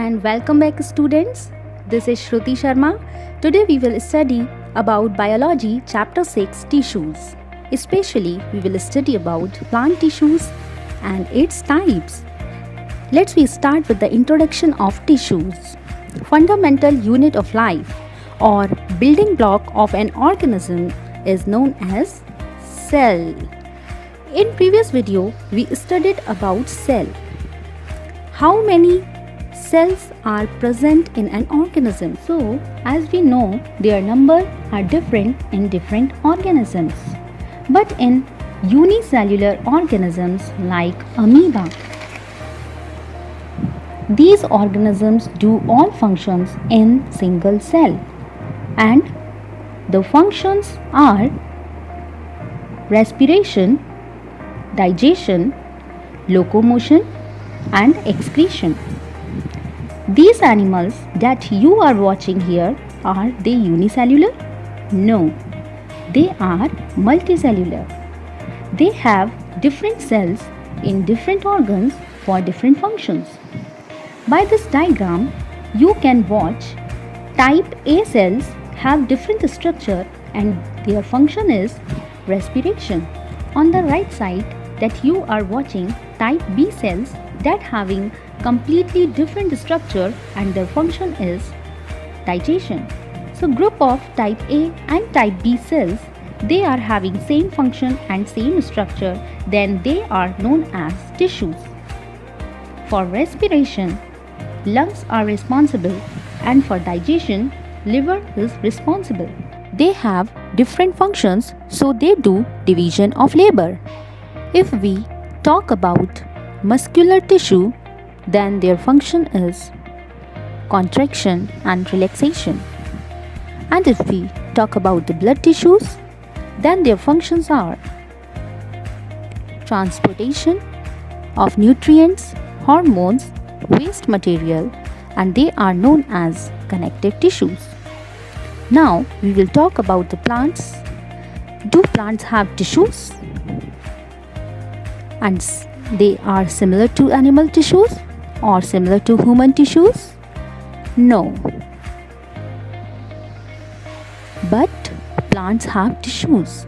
and welcome back students. This is Shruti Sharma. Today we will study about biology chapter 6 tissues. Especially we will study about plant tissues and its types. Let's start with the introduction of tissues. Fundamental unit of life or building block of an organism is known as cell. In previous video we studied about cell. How many cells are present in an organism? So, as we know, their number are different in different organisms. But in unicellular organisms like amoeba, these organisms do all functions in single cell, and the functions are respiration, digestion, locomotion, and excretion. These animals that you are watching here, are they unicellular? No, they are multicellular. They have different cells in different organs for different functions. By this diagram, you can watch type A cells have different structure and their function is respiration. On the right side that you are watching type B cells that having completely different structure and their function is digestion. So group of type A and type B cells, they are having same function and same structure, then they are known as tissues. For respiration, lungs are responsible, and for digestion, liver is responsible. They have different functions, so they do division of labor. If we talk about muscular tissue, then their function is contraction and relaxation. And if we talk about the blood tissues, then their functions are transportation of nutrients, hormones, waste material, and they are known as connective tissues. Now we will talk about the plants. Do plants have tissues? And they are similar to animal tissues or similar to human tissues? No. But plants have tissues.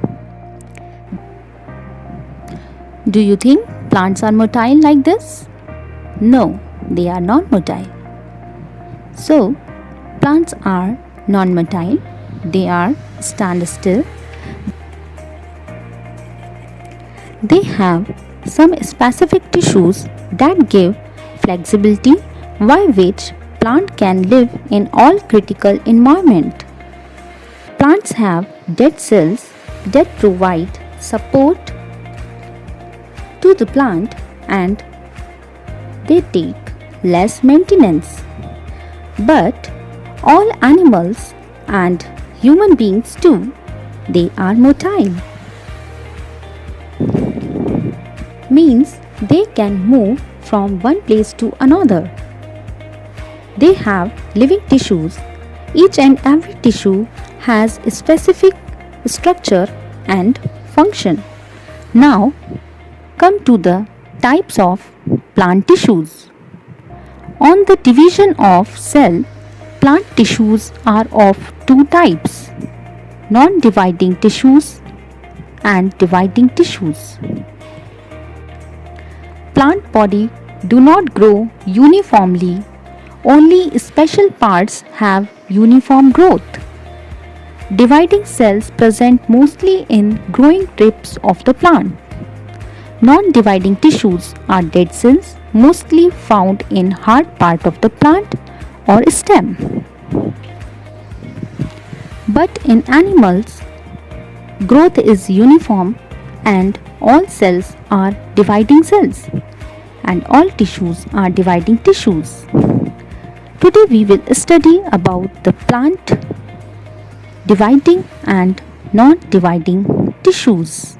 Do you think plants are motile like this? No, they are not motile. So, plants are non-motile. They are stand still. They have some specific tissues that give flexibility by which plant can live in all critical environment. Plants have dead cells that provide support to the plant and they take less maintenance. But all animals and human beings too, they are motile. Means they can move from one place to another. They have living tissues. Each and every tissue has a specific structure and function. Now, come to the types of plant tissues. On the division of cell, plant tissues are of two types: non-dividing tissues and dividing tissues. Plant body do not grow uniformly. Only special parts have uniform growth. Dividing cells present mostly in growing tips of the plant. Non-dividing tissues are dead cells mostly found in hard part of the plant or stem. But in animals, growth is uniform and all cells are dividing cells and all tissues are dividing tissues. Today we will study about the plant dividing and non-dividing tissues.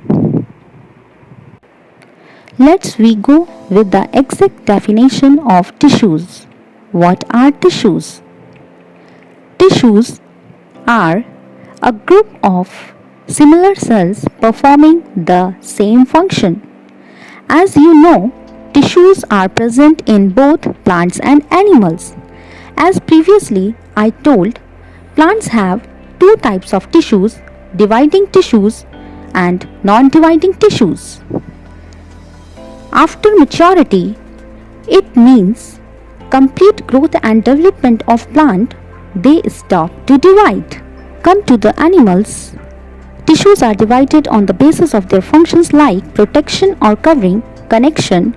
Let's we go with the exact definition of tissues. What are tissues? Tissues are a group of similar cells performing the same function. As you know, tissues are present in both plants and animals. As previously I told, plants have two types of tissues, dividing tissues and non-dividing tissues. After maturity, it means complete growth and development of plant, they stop to divide. Come to the animals. Tissues are divided on the basis of their functions like protection or covering, connection,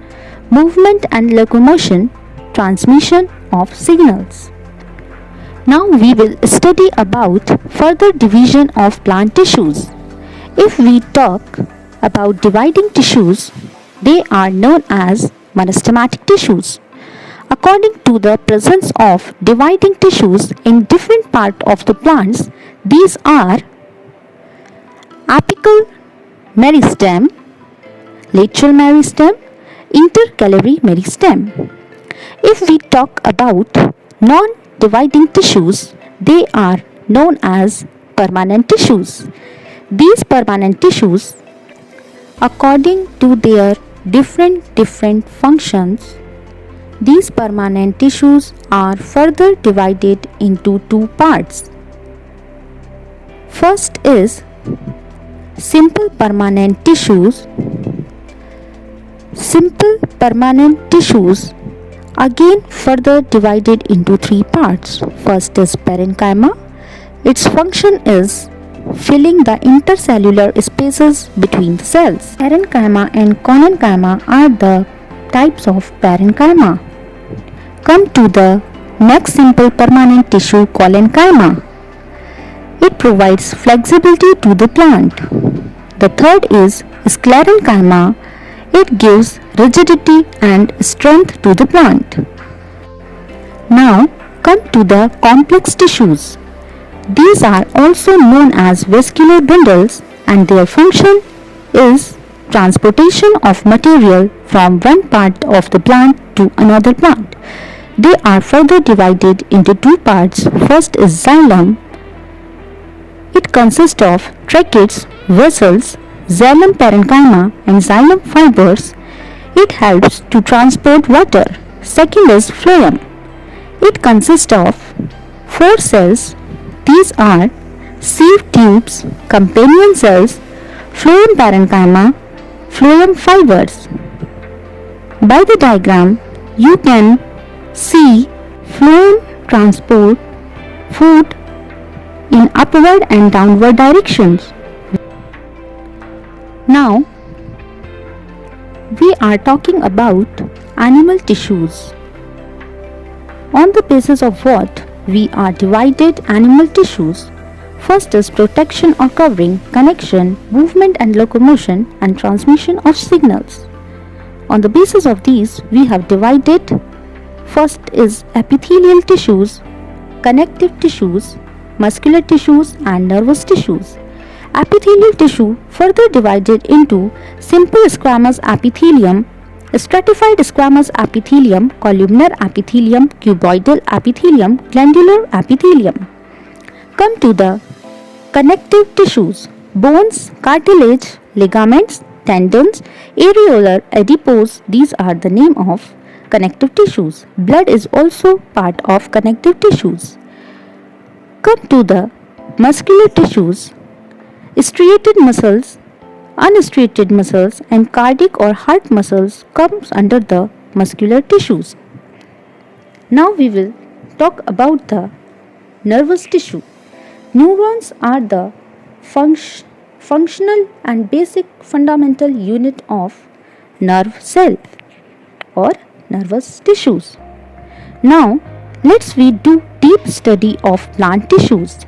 movement and locomotion, transmission of signals. Now we will study about further division of plant tissues. If we talk about dividing tissues, they are known as meristematic tissues. According to the presence of dividing tissues in different parts of the plants, these are apical meristem, lateral meristem, intercalary meristem. If we talk about non-dividing tissues, they are known as permanent tissues. These permanent tissues, according to their different functions, these permanent tissues are further divided into two parts. First is simple permanent tissues. Simple permanent tissues again further divided into three parts. First is parenchyma. Its function is filling the intercellular spaces between the cells. Parenchyma and collenchyma are the types of parenchyma. Come to the next simple permanent tissue, collenchyma. It provides flexibility to the plant. The third is sclerenchyma. It gives rigidity and strength to the plant. Now come to the complex tissues. These are also known as vascular bundles and their function is transportation of material from one part of the plant to another plant. They are further divided into two parts. First is xylem. It consists of tracheids, vessels, xylem parenchyma and xylem fibers. It helps to transport water. Second is phloem. It consists of four cells. These are sieve tubes, companion cells, phloem parenchyma, phloem fibers. By the diagram, you can see phloem transport food in upward and downward directions. Now, we are talking about animal tissues. On the basis of what we are divided animal tissues. First is protection or covering, connection, movement and locomotion and transmission of signals. On the basis of these, we have divided. First is epithelial tissues, connective tissues, muscular tissues and nervous tissues. Epithelial tissue further divided into simple squamous epithelium, stratified squamous epithelium, columnar epithelium, cuboidal epithelium, glandular epithelium. Come to the connective tissues, bones, cartilage, ligaments, tendons, areolar, adipose, these are the name of connective tissues. Blood is also part of connective tissues. Come to the muscular tissues, striated muscles, unstriated muscles and cardiac or heart muscles comes under the muscular tissues. Now we will talk about the nervous tissue. Neurons are the functional and basic fundamental unit of nerve cell or nervous tissues. Now let's we do deep study of plant tissues.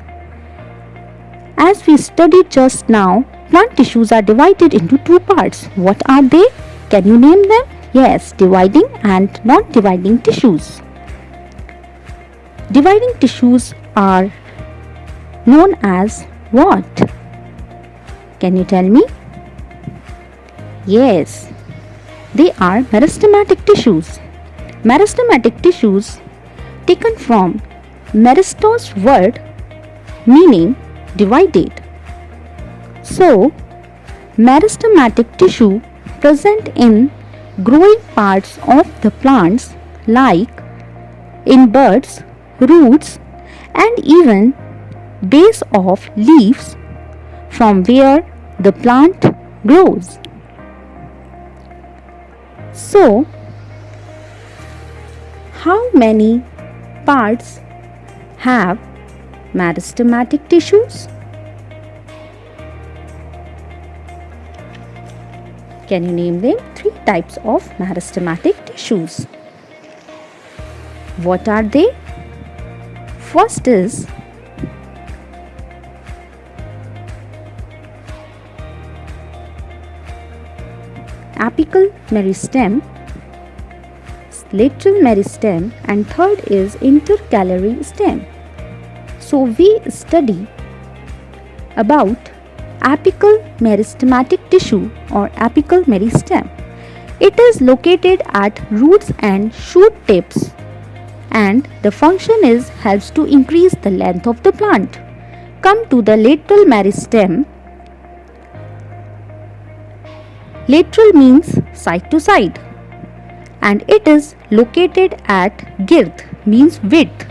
As we studied just now, plant tissues are divided into two parts. What are they? Can you name them? Yes, dividing and non-dividing tissues. Dividing tissues are known as what? Can you tell me? Yes, they are meristematic tissues. Meristematic tissues taken from meristos word meaning divided. So, meristematic tissue present in growing parts of the plants like in birds, roots, and even base of leaves from where the plant grows. So, how many parts have meristematic tissues? Can you name them? 3 types of meristematic tissues. What are they? First is apical meristem, lateral meristem, and third is intercalary stem. So we study about apical meristematic tissue or apical meristem. It is located at roots and shoot tips, and the function is helps to increase the length of the plant. Come to the lateral meristem. Lateral means side to side, and it is located at girth means width,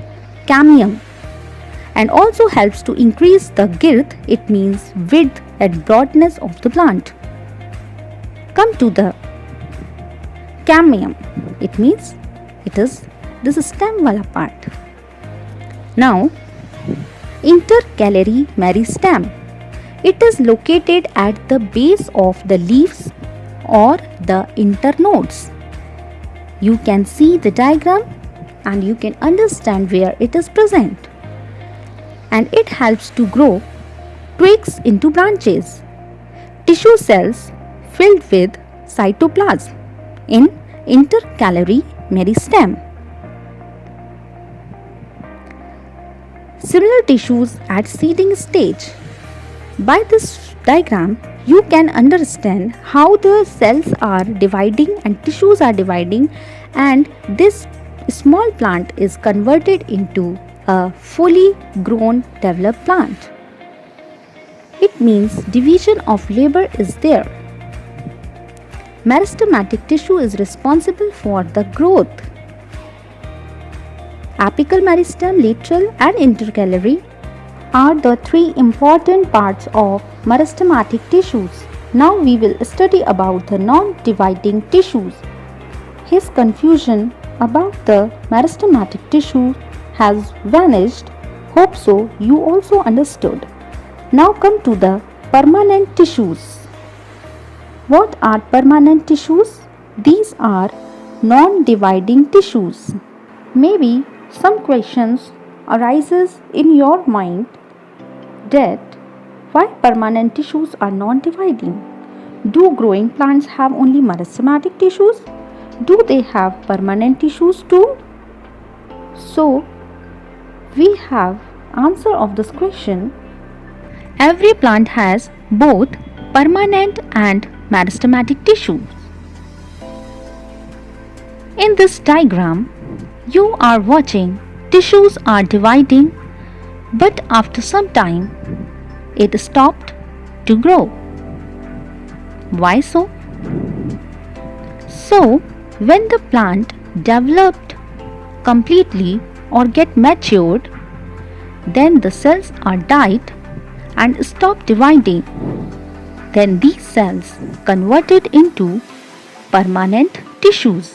camium, and also helps to increase the girth, it means width and broadness of the plant. Come to the camium, it means it is this stem wala part. Now, intercalary meristem. It is located at the base of the leaves or the internodes. You can see the diagram and you can understand where it is present. And it helps to grow twigs into branches, tissue cells filled with cytoplasm in intercalary meristem. Similar tissues at seeding stage. By this diagram, you can understand how the cells are dividing and tissues are dividing, and this small plant is converted into a fully grown developed plant. It means division of labor is there. Meristematic tissue is responsible for the growth. Apical meristem, lateral and intercalary are the 3 important parts of meristematic tissues. Now we will study about the non-dividing tissues. His confusion about the meristematic tissue has vanished. Hope so you also understood. Now come to the permanent tissues. What are permanent tissues? These are non-dividing tissues. Maybe some questions arises in your mind that why permanent tissues are non-dividing? Do growing plants have only meristematic tissues? Do they have permanent tissues too? So, we have answer of this question. Every plant has both permanent and meristematic tissues. In this diagram, you are watching tissues are dividing, but after some time, it stopped to grow. Why so? So, when the plant developed completely or get matured, then the cells are died and stop dividing. Then these cells converted into permanent tissues.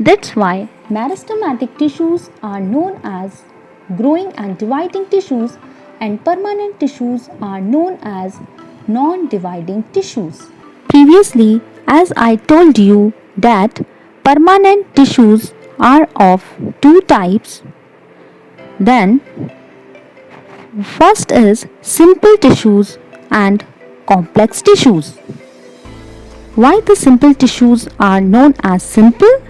That's why meristematic tissues are known as growing and dividing tissues, and permanent tissues are known as non-dividing tissues. Previously, as I told you that permanent tissues are of 2 types. Then first is simple tissues and complex tissues. Why the simple tissues are known as simple?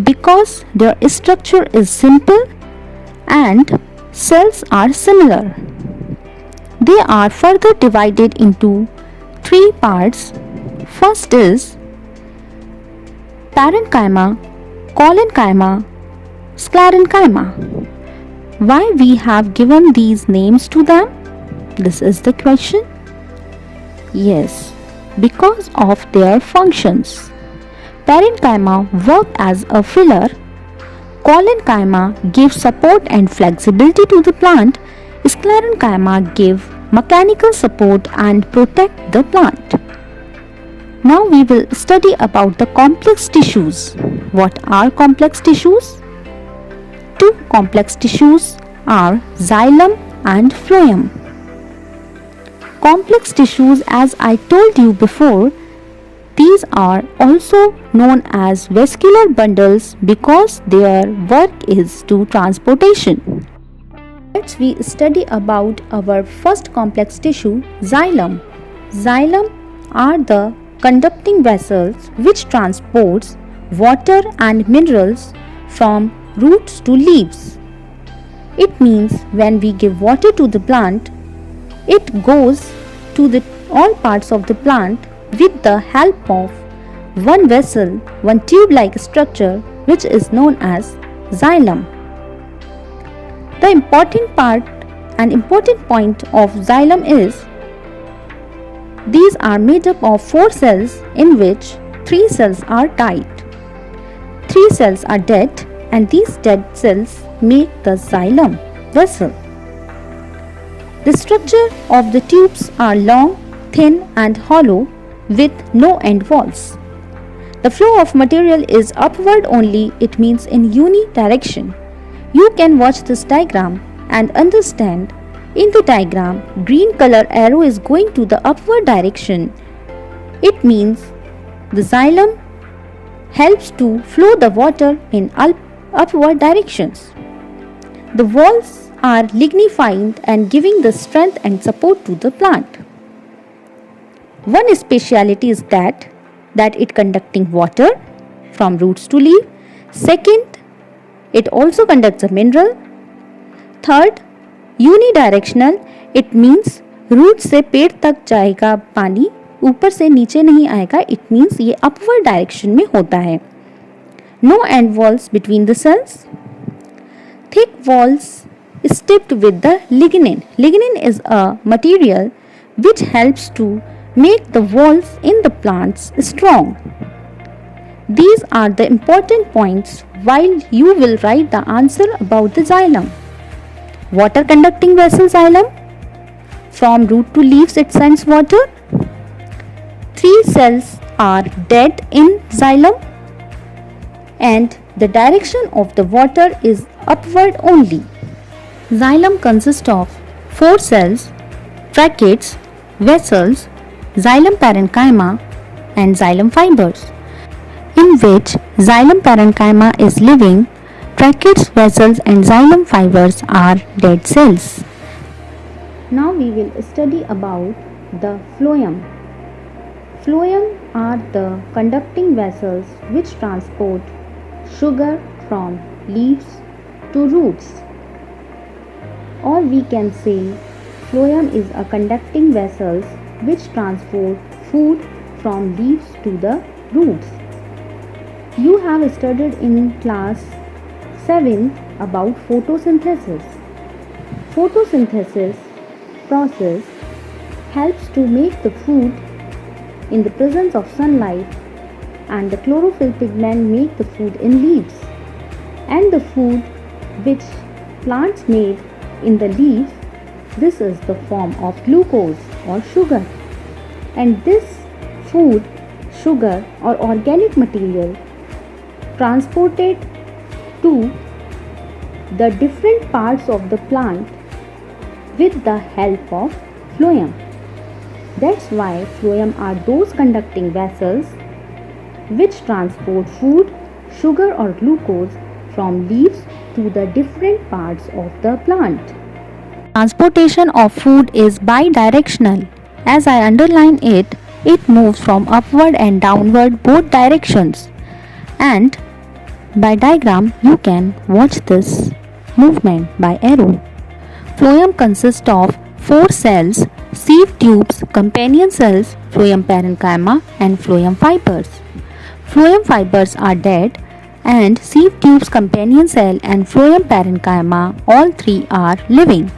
Because their structure is simple and cells are similar. They are further divided into 3 parts. First is parenchyma, collenchyma, sclerenchyma. Why we have given these names to them? This is the question. Yes, because of their functions. Parenchyma work as a filler, collenchyma give support and flexibility to the plant. Sclerenchyma give mechanical support and protect the plant. Now we will study about the complex tissues. What are complex tissues? Two complex tissues are xylem and phloem. Complex tissues, as I told you before, these are also known as vascular bundles because their work is to transportation. Let's we study about our first complex tissue, xylem. Xylem are the conducting vessels which transports water and minerals from roots to leaves. It means when we give water to the plant, it goes to all parts of the plant with the help of one vessel, one tube-like structure which is known as xylem. The important point of xylem is these are made up of 4 cells in which 3 cells are tied. 3 cells are dead and these dead cells make the xylem vessel. The structure of the tubes are long, thin and hollow with no end walls. The flow of material is upward only, it means in unidirection. You can watch this diagram and understand. In the diagram, green color arrow is going to the upward direction. It means the xylem helps to flow the water in upward directions. The walls are lignified and giving the strength and support to the plant. One speciality is that it conducting water from roots to leaf. Second, it also conducts a mineral. Third, unidirectional, it means root से पेड़ तक जाएगा पानी, ऊपर से नीचे नहीं आएगा, इट मीन्स ये अपवर्ड डायरेक्शन में होता है. No end walls between the cells. Thick walls steeped with the lignin. Lignin is a material which helps to make the walls in the plants strong. These are the important points while you will write the answer about the xylem. Water conducting vessel xylem. From root to leaves it sends water. 3 cells are dead in xylem and the direction of the water is upward only. Xylem consists of 4 cells, tracheids, vessels, xylem parenchyma and xylem fibers, in which xylem parenchyma is living, tracheids, vessels and xylem fibers are dead cells. Now we will study about the phloem. Phloem are the conducting vessels which transport sugar from leaves to roots. Or we can say phloem is a conducting vessels which transport food from leaves to the roots. You have studied in class 7 about photosynthesis. Photosynthesis process helps to make the food in the presence of sunlight, and the chlorophyll pigment make the food in leaves, and the food which plants made in the leaves, this is the form of glucose or sugar, and this food, sugar or organic material transported to the different parts of the plant with the help of phloem. That's why phloem are those conducting vessels which transport food, sugar or glucose from leaves to the different parts of the plant. Transportation of food is bidirectional. As I underline it, it moves from upward and downward both directions. And by diagram, you can watch this movement by arrow. Phloem consists of 4 cells, sieve tubes, companion cells, phloem parenchyma and phloem fibers. Phloem fibers are dead and sieve tubes, companion cell and phloem parenchyma, all 3 are living.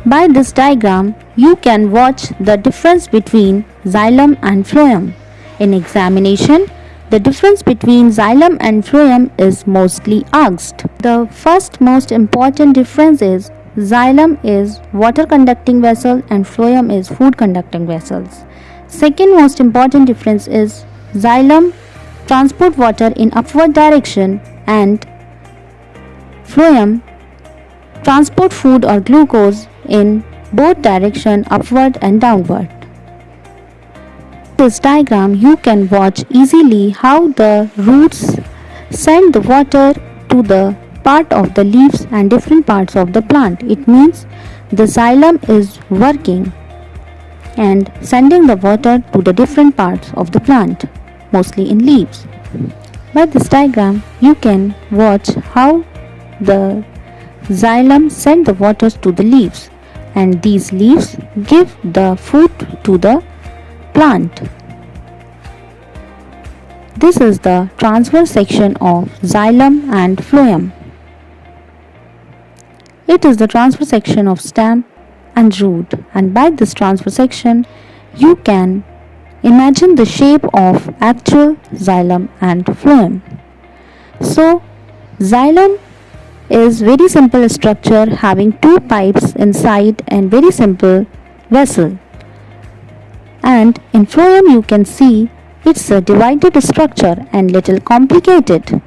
By this diagram, you can watch the difference between xylem and phloem. In examination, the difference between xylem and phloem is mostly asked. The first most important difference is xylem is water conducting vessel and phloem is food conducting vessels. Second most important difference is xylem transport water in upward direction and phloem transport food or glucose in both direction, upward and downward. In this diagram you can watch easily how the roots send the water to the part of the leaves and different parts of the plant. It means the xylem is working and sending the water to the different parts of the plant, mostly in leaves. By this diagram you can watch how the xylem send the water to the leaves and these leaves give the food to the plant. This is the transverse section of xylem and phloem. It is the transverse section of stem and root, and by this transverse section you can imagine the shape of actual xylem and phloem. So xylem is very simple structure having two pipes inside and very simple vessel, and in phloem you can see it's a divided structure and little complicated.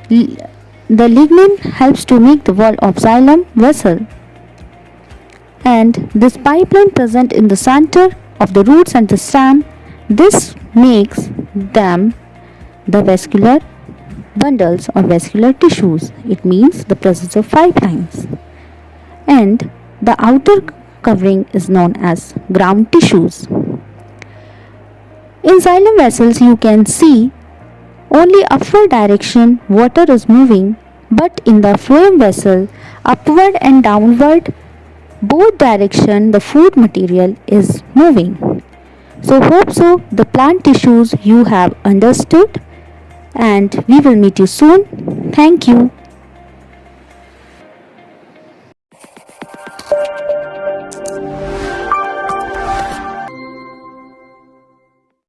The lignin helps to make the wall of xylem vessel, and this pipeline present in the center of the roots and the stem, this makes them the vascular bundles or vascular tissues. It means the presence of pipelines, and the outer covering is known as ground tissues. In xylem vessels you can see only upward direction water is moving, but in the phloem vessel upward and downward both direction the food material is moving. So hope so the plant tissues you have understood, and we will meet you soon. Thank you.